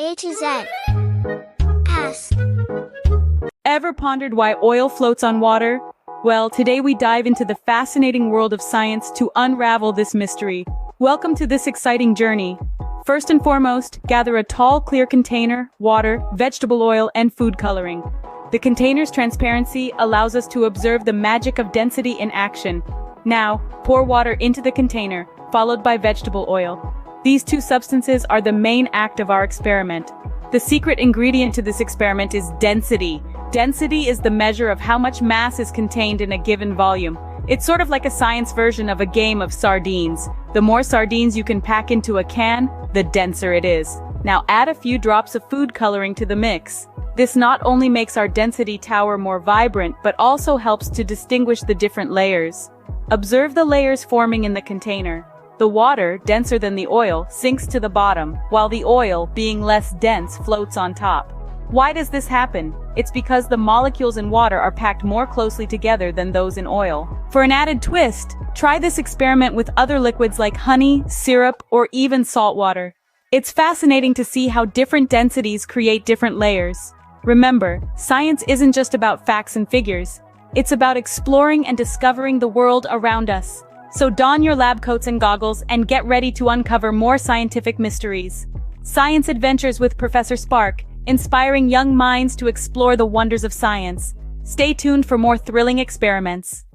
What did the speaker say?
A to Z. Ask. Ever pondered why oil floats on water? Well, today we dive into the fascinating world of science to unravel this mystery. Welcome to this exciting journey. First and foremost, gather a tall, clear container, water, vegetable oil, and food coloring. The container's transparency allows us to observe the magic of density in action. Now, pour water into the container, followed by vegetable oil. These two substances are the main act of our experiment. The secret ingredient to this experiment is density. Density is the measure of how much mass is contained in a given volume. It's sort of like a science version of a game of sardines. The more sardines you can pack into a can, the denser it is. Now add a few drops of food coloring to the mix. This not only makes our density tower more vibrant, but also helps to distinguish the different layers. Observe the layers forming in the container. The water, denser than the oil, sinks to the bottom, while the oil, being less dense, floats on top. Why does this happen? It's because the molecules in water are packed more closely together than those in oil. For an added twist, try this experiment with other liquids like honey, syrup, or even salt water. It's fascinating to see how different densities create different layers. Remember, science isn't just about facts and figures. It's about exploring and discovering the world around us. So don your lab coats and goggles and get ready to uncover more scientific mysteries. Science Adventures with Professor Spark, inspiring young minds to explore the wonders of science. Stay tuned for more thrilling experiments.